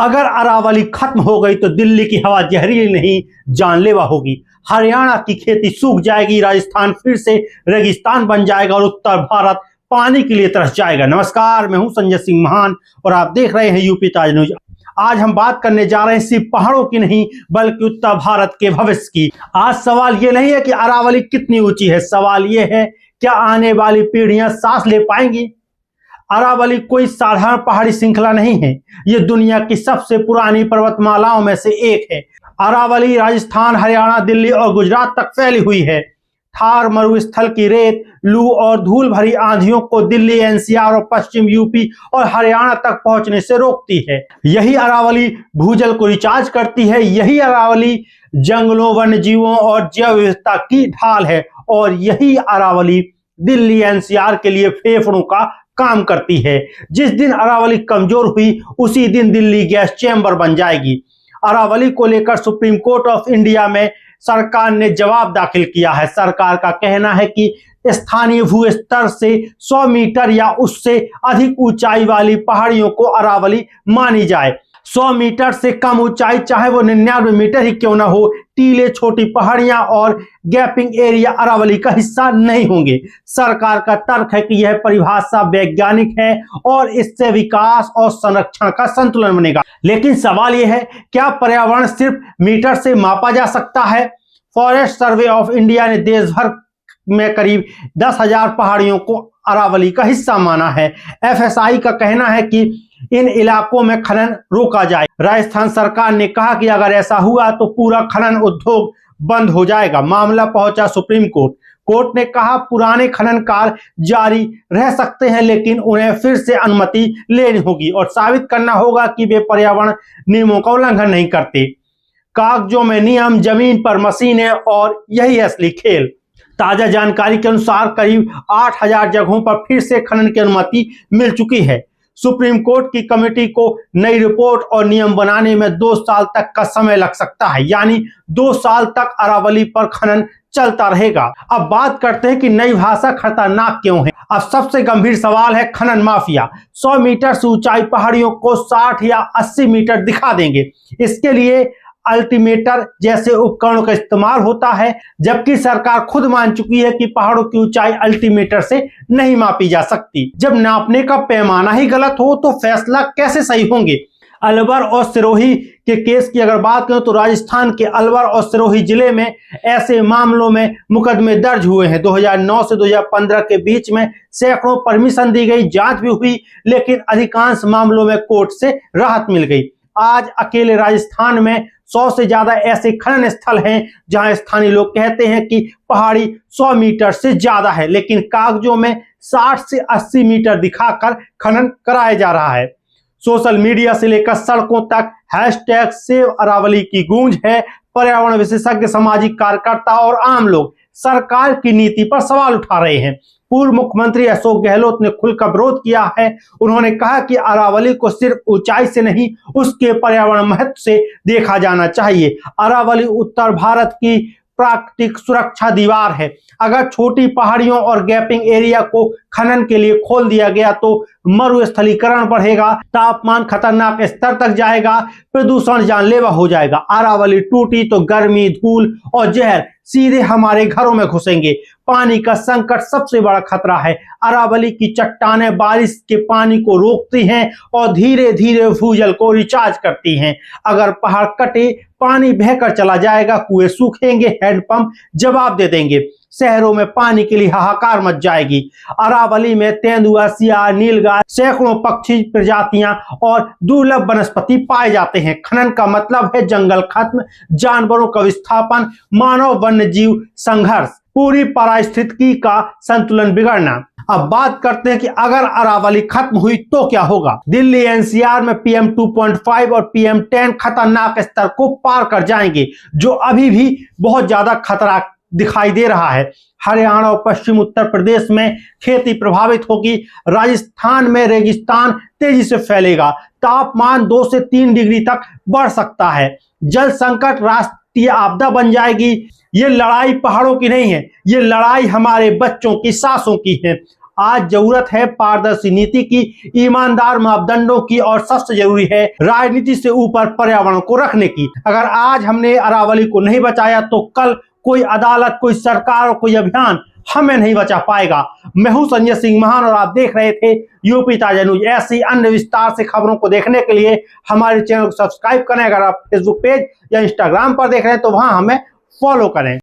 अगर अरावली खत्म हो गई तो दिल्ली की हवा जहरीली नहीं जानलेवा होगी। हरियाणा की खेती सूख जाएगी, राजस्थान फिर से रेगिस्तान बन जाएगा और उत्तर भारत पानी के लिए तरस जाएगा। नमस्कार, मैं हूं संजय सिंह महान और आप देख रहे हैं यूपी ताज न्यूज। आज हम बात करने जा रहे हैं सिर्फ पहाड़ों की नहीं बल्कि उत्तर भारत के भविष्य की। आज सवाल ये नहीं है कि अरावली कितनी ऊंची है, सवाल ये है क्या आने वाली पीढ़ियां सांस ले पाएंगी। अरावली कोई साधारण पहाड़ी श्रृंखला नहीं है, ये दुनिया की सबसे पुरानी पर्वतमालाओं में से एक है। अरावली राजस्थान, हरियाणा, दिल्ली और गुजरात तक फैली हुई है। थार मरुस्थल की रेत, लू और धूल भरी आंधियों को दिल्ली, एनसीआर और पश्चिम यूपी और हरियाणा तक पहुंचने से रोकती है। यही अरावली भूजल को रिचार्ज करती है, यही अरावली जंगलों, वन्यजीवों और जैव विविधता की ढाल है और यही अरावली दिल्ली, एनसीआर के लिए फेफड़ों का काम करती है। जिस दिन अरावली कमजोर हुई उसी दिन दिल्ली गैस चैम्बर बन जाएगी। अरावली को लेकर सुप्रीम कोर्ट ऑफ इंडिया में सरकार ने जवाब दाखिल किया है। सरकार का कहना है कि स्थानीय भू स्तर से 100 मीटर या उससे अधिक ऊंचाई वाली पहाड़ियों को अरावली मानी जाए। 100 मीटर से कम ऊंचाई, चाहे वो 99 मीटर ही क्यों ना हो, टीले, छोटी पहाड़ियां और गैपिंग एरिया अरावली का हिस्सा नहीं होंगे। सरकार का तर्क है कि यह परिभाषा वैज्ञानिक है और इससे विकास और संरक्षण का संतुलन बनेगा। लेकिन सवाल यह है, क्या पर्यावरण सिर्फ मीटर से मापा जा सकता है? फॉरेस्ट सर्वे ऑफ इंडिया ने देश भर में करीब 10,000 पहाड़ियों को अरावली का हिस्सा माना है। एफएसआई का कहना है कि इन इलाकों में खनन रोका जाए। राजस्थान सरकार ने कहा कि अगर ऐसा हुआ तो पूरा खनन उद्योग बंद हो जाएगा। मामला पहुंचा सुप्रीम कोर्ट। कोर्ट ने कहा पुराने खनन कार्य जारी रह सकते हैं लेकिन उन्हें फिर से अनुमति लेनी होगी और साबित करना होगा कि वे पर्यावरण नियमों का उल्लंघन नहीं करते। कागजों में नियम, जमीन पर मशीनें और यही असली खेल। ताजा जानकारी के अनुसार करीब 8,000 जगहों पर फिर से खनन की अनुमति मिल चुकी है। सुप्रीम कोर्ट की कमेटी को नई रिपोर्ट और नियम बनाने में 2 साल तक का समय लग सकता है, यानी 2 साल तक अरावली पर खनन चलता रहेगा। अब बात करते हैं कि नई भाषा खतरनाक क्यों है। अब सबसे गंभीर सवाल है खनन माफिया। 100 मीटर से ऊंचाई पहाड़ियों को 60 या 80 मीटर दिखा देंगे। इसके लिए अल्टीमीटर जैसे उपकरणों का इस्तेमाल होता है, जबकि सरकार खुद मान चुकी है कि पहाड़ों की ऊंचाई अल्टीमीटर से नहीं मापी जा सकती। जब नापने का पैमाना ही गलत हो तो फैसला कैसे सही होंगे? अलवर और सिरोही के केस की अगर बात करें तो राजस्थान के अलवर और सिरोही जिले में ऐसे मामलों में मुकदमे दर्ज हुए हैं। 2009 से 2015 के बीच में सैकड़ों परमिशन दी गई, जांच भी हुई, लेकिन अधिकांश मामलों में कोर्ट से राहत मिल गई। आज अकेले राजस्थान में 100 से ज्यादा ऐसे खनन स्थल हैं जहां स्थानीय लोग कहते हैं कि पहाड़ी 100 मीटर से ज्यादा है, लेकिन कागजों में 60 से 80 मीटर दिखाकर खनन कराया जा रहा है। सोशल मीडिया से लेकर सड़कों तक हैशटैग सेव अरावली की गूंज है। पर्यावरण विशेषज्ञ, सामाजिक कार्यकर्ता और आम लोग सरकार की नीति पर सवाल उठा रहे हैं। पूर्व मुख्यमंत्री अशोक गहलोत ने खुलकर विरोध किया है। उन्होंने कहा कि अरावली को सिर्फ ऊंचाई से नहीं उसके पर्यावरण महत्व से देखा जाना चाहिए। अरावली उत्तर भारत की प्राकृतिक सुरक्षा दीवार है। अगर छोटी पहाड़ियों और गैपिंग एरिया को खनन के लिए खोल दिया गया तो मरुस्थलीकरण बढ़ेगा, तापमान खतरनाक स्तर तक जाएगा, प्रदूषण जानलेवा हो जाएगा। अरावली टूटी तो गर्मी, धूल और जहर सीधे हमारे घरों में घुसेंगे। पानी का संकट सबसे बड़ा खतरा है। अरावली की चट्टानें बारिश के पानी को रोकती हैं और धीरे धीरे भूजल को रिचार्ज करती हैं। अगर पहाड़ कटे, पानी बहकर चला जाएगा, कुएं सूखेंगे, हैंडपंप जवाब दे देंगे, शहरों में पानी के लिए हाहाकार मच जाएगी। अरावली में तेंदुआ, सियार, नीलगाय, सैकड़ों पक्षी प्रजातियां और दुर्लभ वनस्पति पाए जाते हैं। खनन का मतलब है जंगल खत्म, जानवरों का विस्थापन, मानव वन्य जीव संघर्ष, पूरी पारिस्थितिकी का संतुलन बिगड़ना। अब बात करते हैं कि अगर अरावली खत्म हुई तो क्या होगा। दिल्ली एनसीआर में PM 2.5 और PM 10 खतरनाक स्तर को पार कर जाएंगे, जो अभी भी बहुत ज्यादा खतरा दिखाई दे रहा है। हरियाणा और पश्चिम उत्तर प्रदेश में खेती प्रभावित होगी। राजस्थान में रेगिस्तान तेजी से फैलेगा। तापमान 2 से 3 डिग्री तक बढ़ सकता है। जल संकट राष्ट्रीय आपदा बन जाएगी। ये लड़ाई पहाड़ों की नहीं है, ये लड़ाई हमारे बच्चों की, सांसों की है। आज जरूरत है पारदर्शी नीति की, ईमानदार मापदंडों की और सबसे जरूरी है राजनीति से ऊपर पर्यावरण को रखने की। अगर आज हमने अरावली को नहीं बचाया तो कल कोई अदालत, कोई सरकार और कोई अभियान हमें नहीं बचा पाएगा। मैं हूं संजय सिंह महान और आप देख रहे थे यूपी ताजा न्यूज। ऐसी अन्य विस्तार से खबरों को देखने के लिए हमारे चैनल को सब्सक्राइब करें। अगर आप फेसबुक पेज या इंस्टाग्राम पर देख रहे हैं तो वहां हमें फॉलो करें।